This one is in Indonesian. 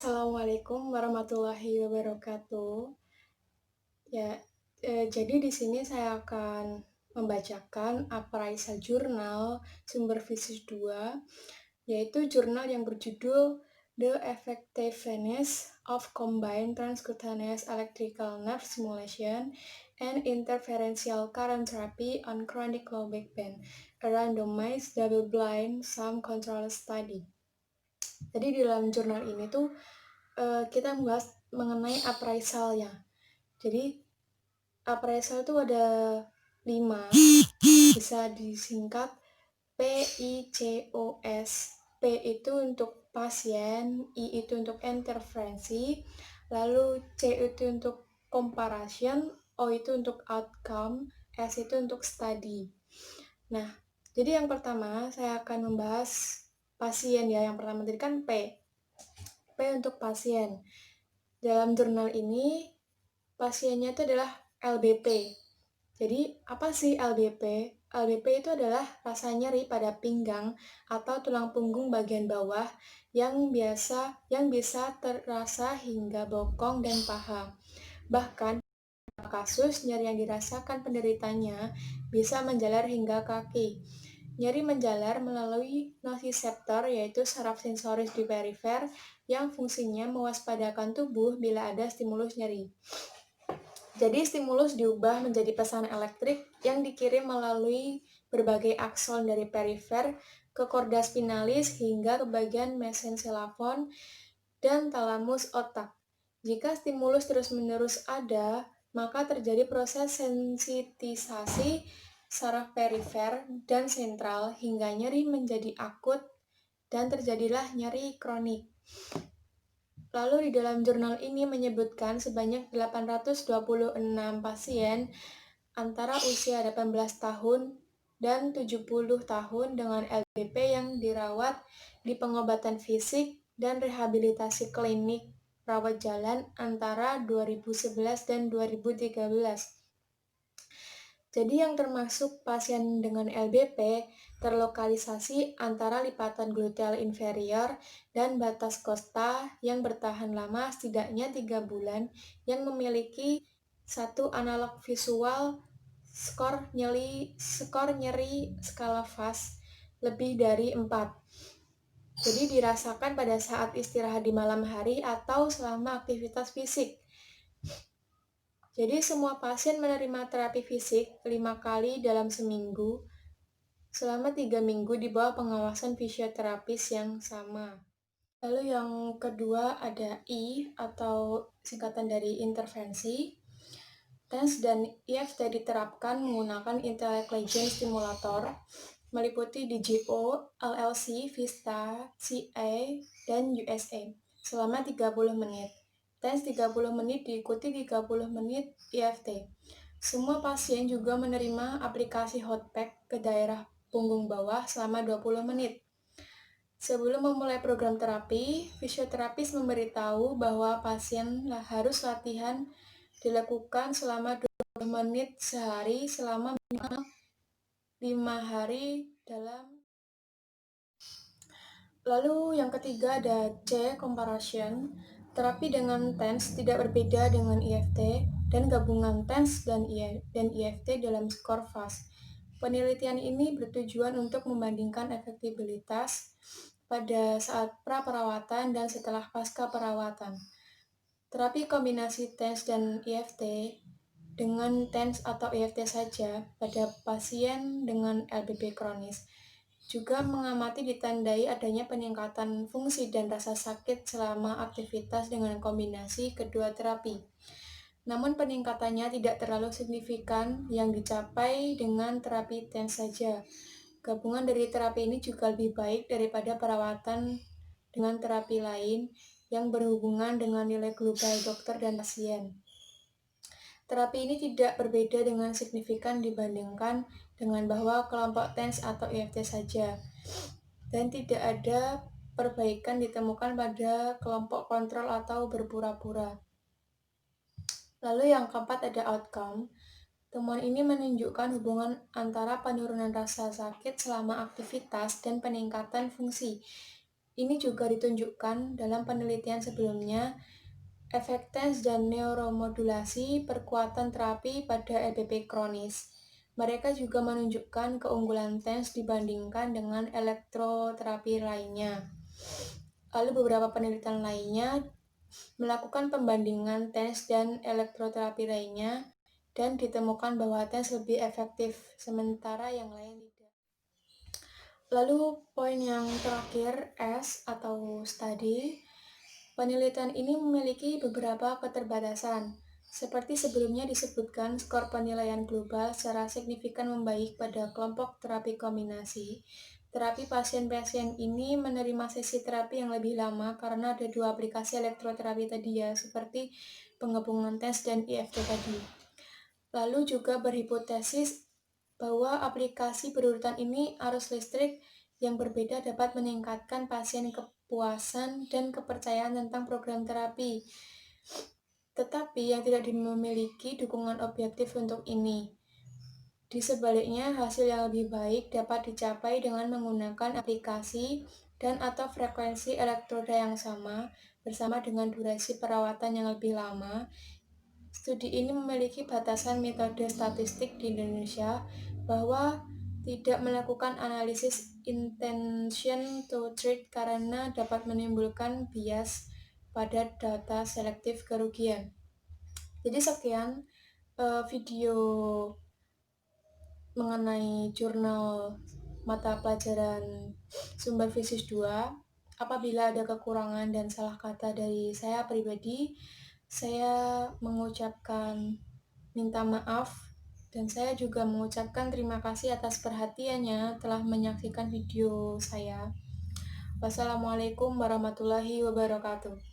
Assalamualaikum warahmatullahi wabarakatuh. Ya, jadi di sini saya akan membacakan appraisal jurnal sumber fisik 2, yaitu jurnal yang berjudul The Effectiveness of Combined Transcutaneous Electrical Nerve Stimulation and Interferential Current Therapy on Chronic Low Back Pain, a randomized double-blind sum control study. Jadi di dalam jurnal ini tuh kita membahas mengenai appraisalnya. Jadi appraisal itu ada 5, bisa disingkat PICOS. P itu untuk pasien, I itu untuk intervensi, lalu C itu untuk comparison, O itu untuk outcome, S itu untuk study. Nah, jadi yang pertama saya akan membahas pasien ya. Yang pertama tadi kan P. P untuk pasien. Dalam jurnal ini, pasiennya itu adalah LBP. Jadi, apa sih LBP? LBP itu adalah rasa nyeri pada pinggang atau tulang punggung bagian bawah yang bisa terasa hingga bokong dan paha. Bahkan, kasus nyeri yang dirasakan penderitanya bisa menjalar hingga kaki. Nyeri menjalar melalui nociceptor, yaitu saraf sensoris di perifer yang fungsinya mewaspadakan tubuh bila ada stimulus nyeri. Jadi stimulus diubah menjadi pesan elektrik yang dikirim melalui berbagai akson dari perifer ke korda spinalis hingga ke bagian mesencephalon dan talamus otak. Jika stimulus terus-menerus ada, maka terjadi proses sensitisasi saraf perifer dan sentral hingga nyeri menjadi akut dan terjadilah nyeri kronik. Lalu di dalam jurnal ini menyebutkan sebanyak 826 pasien antara usia 18 tahun dan 70 tahun dengan LBP yang dirawat di pengobatan fisik dan rehabilitasi klinik rawat jalan antara 2011 dan 2013. Jadi yang termasuk pasien dengan LBP terlokalisasi antara lipatan gluteal inferior dan batas costa yang bertahan lama setidaknya 3 bulan, yang memiliki satu analog visual skor nyeri skala VAS lebih dari 4. Jadi dirasakan pada saat istirahat di malam hari atau selama aktivitas fisik. Jadi semua pasien menerima terapi fisik 5 kali dalam seminggu selama 3 minggu di bawah pengawasan fisioterapis yang sama. Lalu yang kedua ada I atau singkatan dari intervensi. TENS dan EFT diterapkan menggunakan Intellect Legend Stimulator meliputi DGO, LLC, Vista, CA, dan USA selama 30 menit. TENS 30 menit diikuti 30 menit EFT. Semua pasien juga menerima aplikasi hot pack ke daerah punggung bawah selama 20 menit. Sebelum memulai program terapi, fisioterapis memberitahu bahwa pasien harus latihan dilakukan selama 20 menit sehari selama minimal 5 hari dalam. Lalu yang ketiga ada C, comparison. Terapi dengan TENS tidak berbeda dengan EFT dan gabungan TENS dan EFT dalam skor VAS. Penelitian ini bertujuan untuk membandingkan efektivitas pada saat pra-perawatan dan setelah pasca perawatan. Terapi kombinasi TENS dan EFT dengan TENS atau EFT saja pada pasien dengan LBP kronis juga mengamati ditandai adanya peningkatan fungsi dan rasa sakit selama aktivitas dengan kombinasi kedua terapi. Namun peningkatannya tidak terlalu signifikan yang dicapai dengan terapi TENS saja. Gabungan dari terapi ini juga lebih baik daripada perawatan dengan terapi lain yang berhubungan dengan nilai global dokter dan pasien. Terapi ini tidak berbeda dengan signifikan dibandingkan dengan bahwa kelompok TENS atau EFT saja, dan tidak ada perbaikan ditemukan pada kelompok kontrol atau berpura-pura. Lalu yang keempat ada outcome. Temuan ini menunjukkan hubungan antara penurunan rasa sakit selama aktivitas dan peningkatan fungsi Ini juga ditunjukkan dalam penelitian sebelumnya, efek TENS dan neuromodulasi perkuatan terapi pada LPP kronis. Mereka juga menunjukkan keunggulan TENS dibandingkan dengan elektroterapi lainnya. Lalu beberapa penelitian lainnya melakukan pembandingan TENS dan elektroterapi lainnya dan ditemukan bahwa TENS lebih efektif, sementara yang lain tidak. Lalu poin yang terakhir, S atau study. Penelitian ini memiliki beberapa keterbatasan. Seperti sebelumnya disebutkan, skor penilaian global secara signifikan membaik pada kelompok terapi kombinasi. Terapi pasien-pasien ini menerima sesi terapi yang lebih lama karena ada 2 aplikasi elektroterapi tadi ya, seperti penggabungan TENS dan EFT tadi. Lalu juga berhipotesis bahwa aplikasi berurutan ini arus listrik yang berbeda dapat meningkatkan pasien kepuasan dan kepercayaan tentang program terapi. Tetapi yang tidak memiliki dukungan objektif untuk ini. Di sebaliknya, hasil yang lebih baik dapat dicapai dengan menggunakan aplikasi dan atau frekuensi elektroda yang sama bersama dengan durasi perawatan yang lebih lama. Studi ini memiliki batasan metode statistik di Indonesia bahwa tidak melakukan analisis intention to treat karena dapat menimbulkan bias pada data selektif kerugian. Jadi sekian video mengenai jurnal mata pelajaran sumber fisis 2. Apabila ada kekurangan dan salah kata dari saya pribadi, saya mengucapkan minta maaf dan saya juga mengucapkan terima kasih atas perhatiannya telah menyaksikan video saya. Wassalamualaikum warahmatullahi wabarakatuh.